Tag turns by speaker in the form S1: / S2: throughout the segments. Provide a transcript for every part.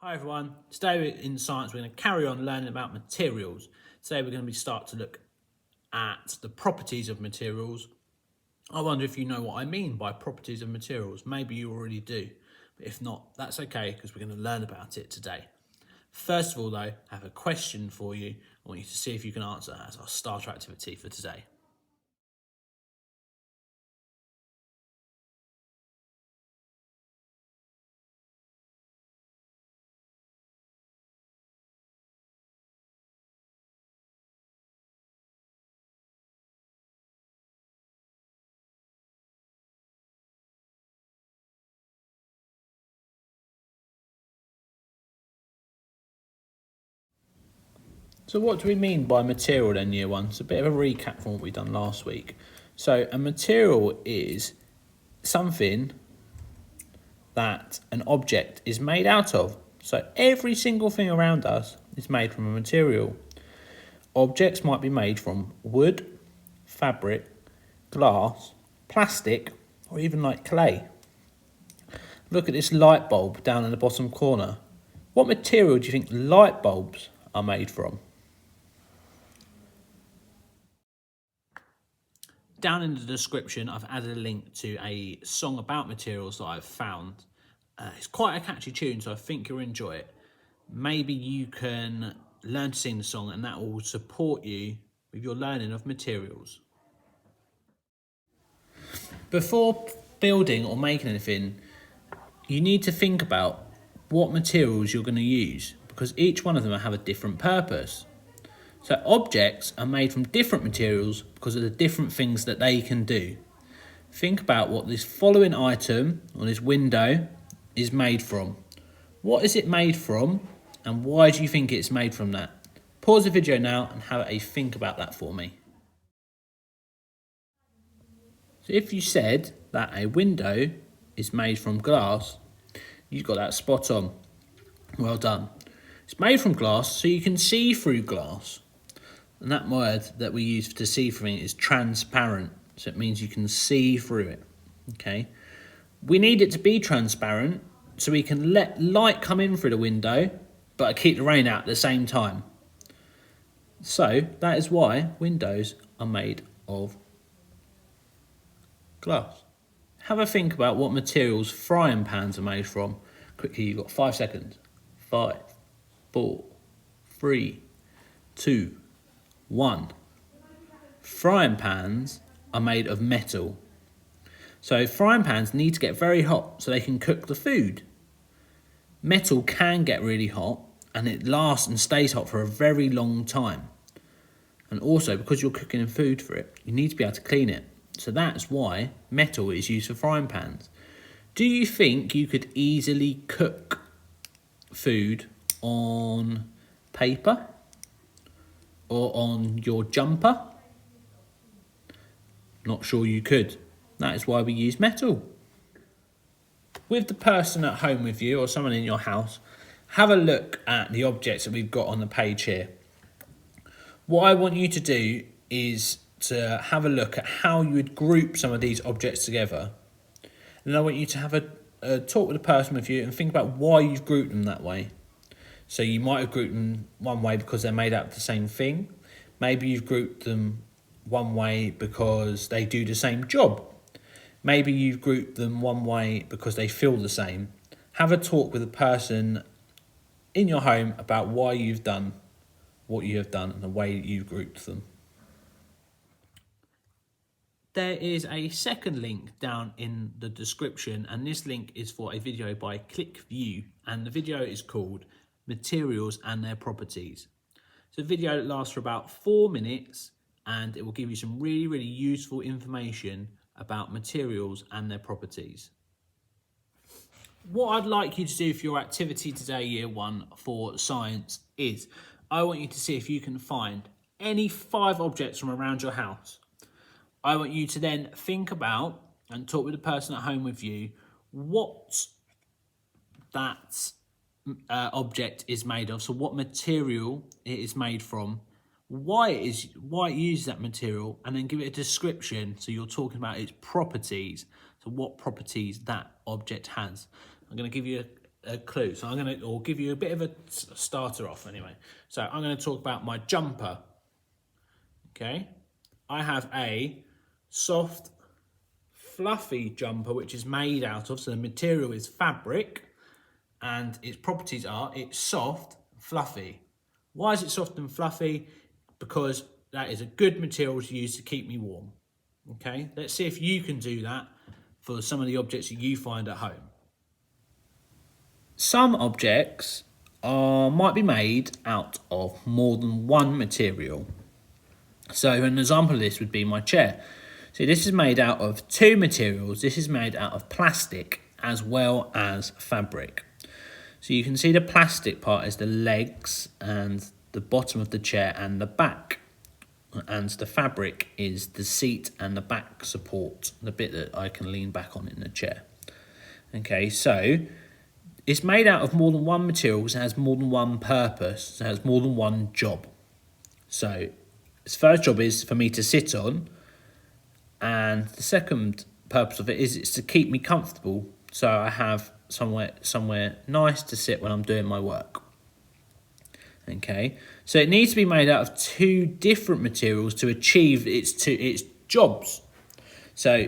S1: Hi everyone, today in science we're going to carry on learning about materials. Today we're going to start to look at the properties of materials. I wonder if you know what I mean by properties of materials. Maybe you already do, but if not, that's okay because we're going to learn about it today. First of all though, I have a question for you. I want you to see if you can answer as our starter activity for today. So what do we mean by material then, year one? It's a bit of a recap from what we done last week. So a material is something that an object is made out of. So every single thing around us is made from a material. Objects might be made from wood, fabric, glass, plastic, or even like clay. Look at this light bulb down in the bottom corner. What material do you think light bulbs are made from? Down in the description, I've added a link to a song about materials that I've found. It's quite a catchy tune, so I think you'll enjoy it. Maybe you can learn to sing the song and that will support you with your learning of materials. Before building or making anything, you need to think about what materials you're going to use because each one of them will have a different purpose. So objects are made from different materials because of the different things that they can do. Think about what this following item or this window is made from. What is it made from and why do you think it's made from that? Pause the video now and have a think about that for me. So if you said that a window is made from glass, you got that spot on. Well done. It's made from glass so you can see through glass. And that word that we use to see through it is transparent. So it means you can see through it. Okay. We need it to be transparent so we can let light come in through the window, but keep the rain out at the same time. So that is why windows are made of glass. Have a think about what materials frying pans are made from. Quickly, you've got 5 seconds. 5, 4, 3, 2, 1. Frying pans are made of metal. So frying pans need to get very hot so they can cook the food. Metal can get really hot and it lasts and stays hot for a very long time. And also because you're cooking food for it, you need to be able to clean it. So that's why metal is used for frying pans. Do you think you could easily cook food on paper or on your jumper? Not sure you could. That is why we use metal. With the person at home with you or someone in your house, have a look at the objects that we've got on the page here. What I want you to do is to have a look at how you would group some of these objects together. And I want you to have a talk with the person with you and think about why you've grouped them that way. So you might have grouped them one way because they're made out of the same thing. Maybe you've grouped them one way because they do the same job. Maybe you've grouped them one way because they feel the same. Have a talk with a person in your home about why you've done what you have done and the way you've grouped them. There is a second link down in the description, and this link is for a video by ClickView, and the video is called Materials and Their Properties. It's a video that lasts for about 4 minutes and it will give you some really useful information about materials and their properties. What I'd like you to do for your activity today, year one, for science is I want you to see if you can find any 5 objects from around your house. I want you to then think about and talk with the person at home with you what that object is made of. So what material it is made from, why it uses that material, and then give it a description. So you're talking about its properties. So what properties that object has. I'm going to give you a clue. So I'm going to, or give you a bit of a starter off anyway. So I'm going to talk about my jumper. Okay. I have a soft, fluffy jumper, which is made out of, so the material is fabric, and its properties are it's soft, fluffy. Why is it soft and fluffy? Because that is a good material to use to keep me warm. Okay, let's see if you can do that for some of the objects that you find at home. Some objects might be made out of more than one material. So an example of this would be my chair. So this is made out of two materials. This is made out of plastic as well as fabric. So you can see the plastic part is the legs and the bottom of the chair and the back. And the fabric is the seat and the back support, the bit that I can lean back on in the chair. Okay, so it's made out of more than one material, it has more than one purpose, it has more than one job. So its first job is for me to sit on, and the second purpose of it is it's to keep me comfortable, so I have somewhere nice to sit when I'm doing my work. Okay, so it needs to be made out of two different materials to achieve its jobs. So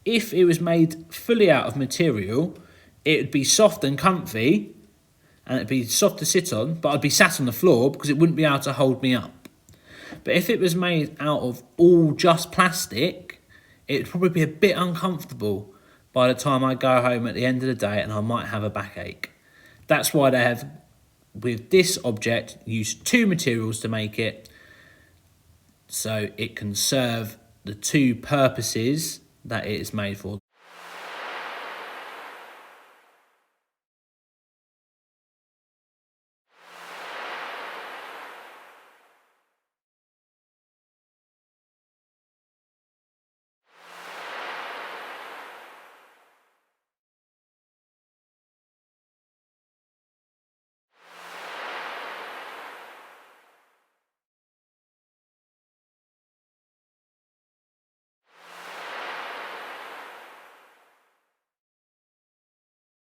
S1: if it was made fully out of material, it would be soft and comfy, and it'd be soft to sit on, but I'd be sat on the floor because it wouldn't be able to hold me up. But if it was made out of all just plastic, it'd probably be a bit uncomfortable by the time I go home at the end of the day, and I might have a backache. That's why they have, with this object, used two materials to make it, so it can serve the two purposes that it is made for.